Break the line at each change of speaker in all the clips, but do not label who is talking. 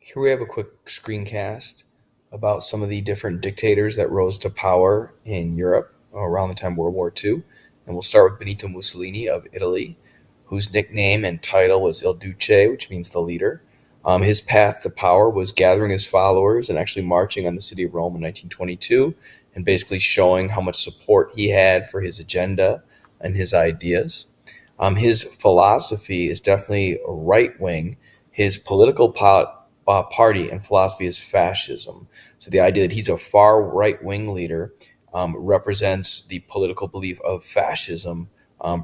Here we have a quick screencast about some of the different dictators that rose to power in Europe around the time of World War II. And we'll start with Benito Mussolini of Italy, whose nickname and title was Il Duce, which means the leader. His path to power was gathering his followers and actually marching on the city of Rome in 1922 and basically showing how much support he had for his agenda and his ideas. His philosophy is definitely right wing. His party and philosophy is fascism. So the idea that he's a far right wing leader represents the political belief of fascism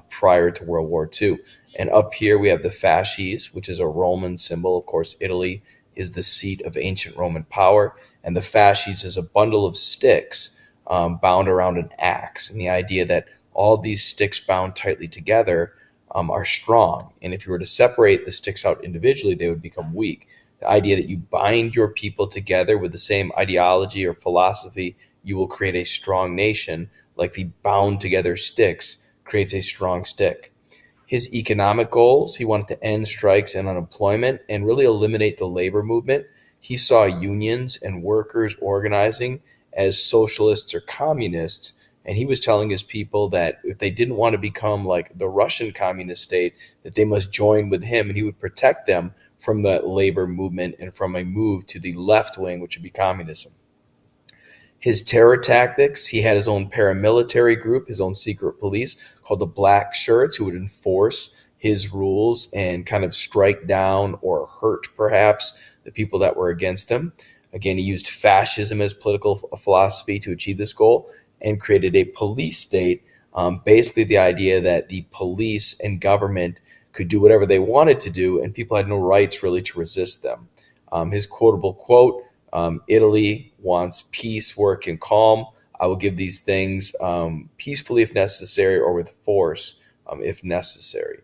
prior to World War II. And up here we have the fasces, which is a Roman symbol. Of course, Italy is the seat of ancient Roman power. And the fasces is a bundle of sticks bound around an axe. And the idea that all these sticks bound tightly together are strong. And if you were to separate the sticks out individually, they would become weak. The idea that you bind your people together with the same ideology or philosophy, you will create a strong nation, like the bound together sticks creates a strong stick. His economic goals, he wanted to end strikes and unemployment and really eliminate the labor movement. He saw unions and workers organizing as socialists or communists. And he was telling his people that if they didn't want to become like the Russian communist state, that they must join with him and he would protect them from the labor movement and from a move to the left wing, which would be communism. His terror tactics, he had his own paramilitary group, his own secret police called the Black Shirts, who would enforce his rules and kind of strike down or hurt perhaps the people that were against him. Again, he used fascism as political philosophy to achieve this goal and created a police state. Basically, the idea that the police and government could do whatever they wanted to do, and people had no rights really to resist them. His quotable quote, Italy wants peace, work, and calm. I will give these things peacefully if necessary or with force if necessary.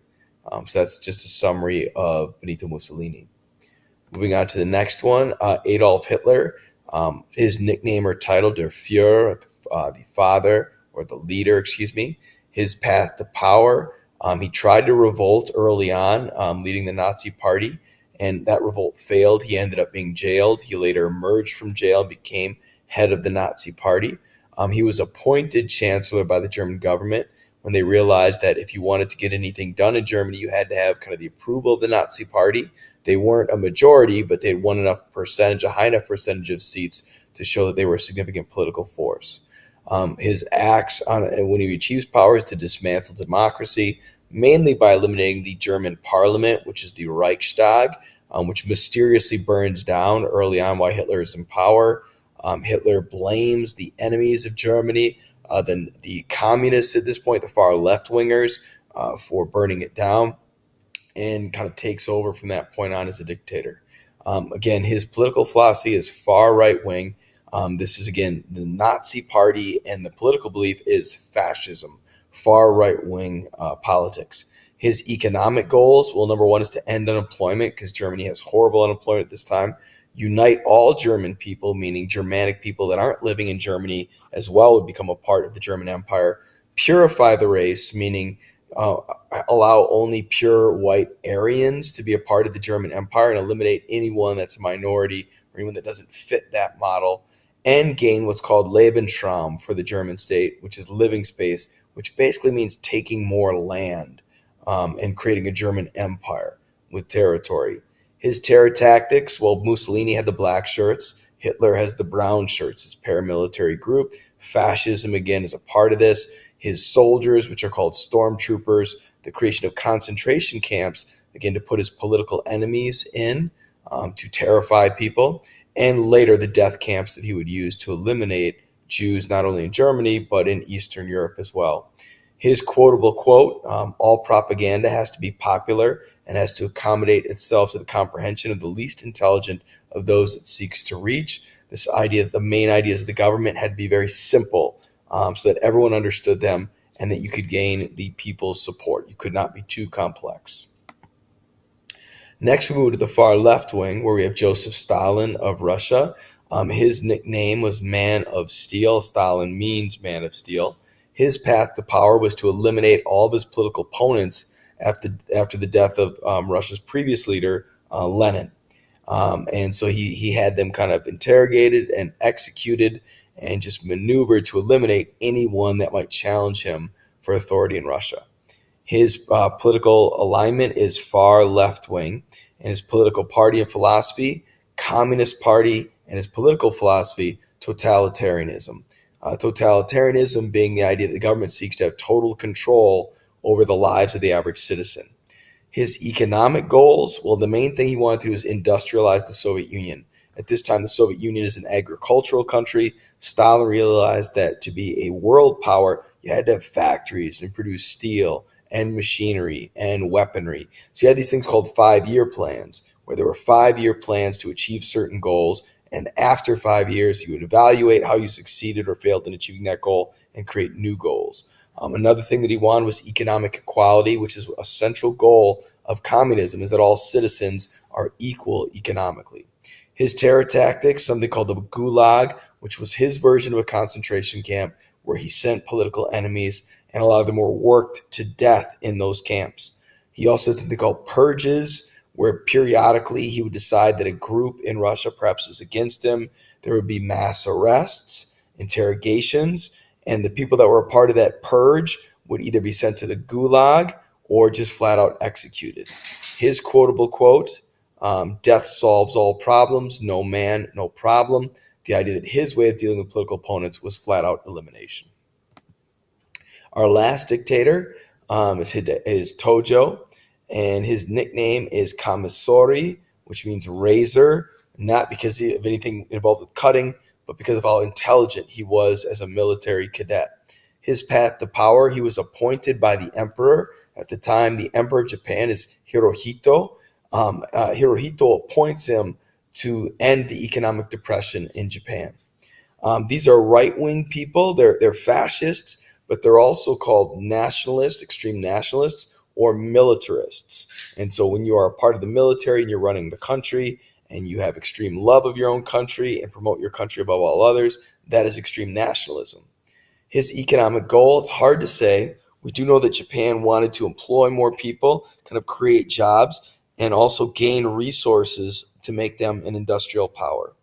So that's just a summary of Benito Mussolini. Moving on to the next one, Adolf Hitler. His nickname or title, Der Führer, the father or the leader, excuse me. His path to power. He tried to revolt early on, leading the Nazi Party, and that revolt failed. He ended up being jailed. He later emerged from jail and became head of the Nazi Party. He was appointed chancellor by the German government when they realized that if you wanted to get anything done in Germany, you had to have kind of the approval of the Nazi Party. They weren't a majority, but they had won enough percentage, a high enough percentage of seats to show that they were a significant political force. His acts when he achieves power is to dismantle democracy, mainly by eliminating the German parliament, which is the Reichstag, which mysteriously burns down early on while Hitler is in power. Hitler blames the enemies of Germany, the communists at this point, the far left wingers, for burning it down, and kind of takes over from that point on as a dictator. Again, his political philosophy is far right wing. This is, again, the Nazi Party, and the political belief is fascism, far right wing politics. His economic goals, well, number one is to end unemployment because Germany has horrible unemployment at this time. Unite all German people, meaning Germanic people that aren't living in Germany as well would become a part of the German Empire. Purify the race, meaning allow only pure white Aryans to be a part of the German Empire and eliminate anyone that's a minority or anyone that doesn't fit that model, and gain what's called Lebensraum for the German state, which is living space, which basically means taking more land and creating a German empire with territory. His terror tactics, well, Mussolini had the black shirts, Hitler has the brown shirts, his paramilitary group. Fascism, again, is a part of this. His soldiers, which are called stormtroopers, the creation of concentration camps, again, to put his political enemies in, to terrify people, and later the death camps that he would use to eliminate Jews not only in Germany, but in Eastern Europe as well. His quotable quote, all propaganda has to be popular and has to accommodate itself to the comprehension of the least intelligent of those it seeks to reach. This idea that the main ideas of the government had to be very simple, so that everyone understood them and that you could gain the people's support. You could not be too complex. Next, we move to the far left wing, where we have Joseph Stalin of Russia. His nickname was Man of Steel. Stalin means Man of Steel. His path to power was to eliminate all of his political opponents after the death of Russia's previous leader, Lenin. And so he had them kind of interrogated and executed and just maneuvered to eliminate anyone that might challenge him for authority in Russia. His political alignment is far left wing, and his political party and philosophy, Communist Party, and his political philosophy, totalitarianism. Totalitarianism being the idea that the government seeks to have total control over the lives of the average citizen. His economic goals, well, the main thing he wanted to do is industrialize the Soviet Union. At this time, the Soviet Union is an agricultural country. Stalin realized that to be a world power, you had to have factories and produce steel and machinery and weaponry. So you had these things called 5-year plans, where there were 5-year plans to achieve certain goals. And after 5 years, you would evaluate how you succeeded or failed in achieving that goal and create new goals. Another thing that he wanted was economic equality, which is a central goal of communism, is that all citizens are equal economically. His terror tactics, something called the Gulag, which was his version of a concentration camp, where he sent political enemies and a lot of them were worked to death in those camps. He also had something called purges, where periodically he would decide that a group in Russia perhaps was against him. There would be mass arrests, interrogations, and the people that were a part of that purge would either be sent to the Gulag or just flat out executed. His quotable quote, death solves all problems, no man, no problem. The idea that his way of dealing with political opponents was flat out elimination. Our last dictator is Tojo, and his nickname is Kamisori, which means razor, not because of anything involved with cutting, but because of how intelligent he was as a military cadet. His path to power, he was appointed by the emperor. At the time, the emperor of Japan is Hirohito. Hirohito appoints him to end the economic depression in Japan. These are right-wing people. They're fascists, but they're also called nationalists, extreme nationalists, or militarists. And so when you are a part of the military and you're running the country and you have extreme love of your own country and promote your country above all others, that is extreme nationalism. His economic goal, it's hard to say. We do know that Japan wanted to employ more people, kind of create jobs, and also gain resources to make them an industrial power.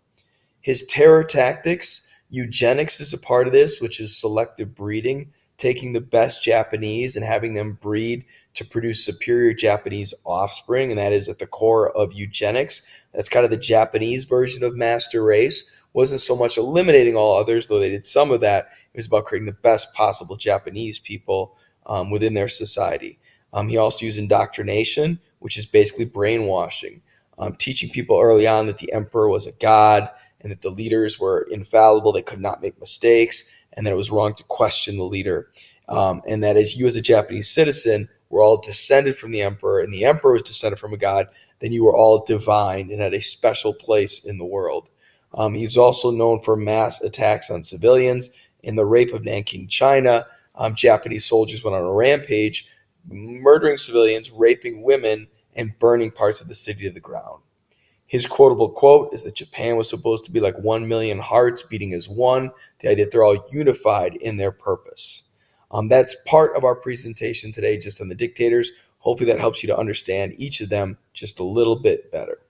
His terror tactics, eugenics is a part of this, which is selective breeding, taking the best Japanese and having them breed to produce superior Japanese offspring, and that is at the core of eugenics. That's kind of the Japanese version of master race. Wasn't so much eliminating all others, though they did some of that. It was about creating the best possible Japanese people within their society. He also used indoctrination, which is basically brainwashing, teaching people early on that the emperor was a god and that the leaders were infallible, they could not make mistakes, and that it was wrong to question the leader. And that as you as a Japanese citizen were all descended from the emperor, and the emperor was descended from a god, then you were all divine and had a special place in the world. He's also known for mass attacks on civilians. In the rape of Nanking, China, Japanese soldiers went on a rampage, murdering civilians, raping women, and burning parts of the city to the ground. His quotable quote is that Japan was supposed to be like 1 million hearts beating as one, the idea that they're all unified in their purpose. That's part of our presentation today, just on the dictators. Hopefully that helps you to understand each of them just a little bit better.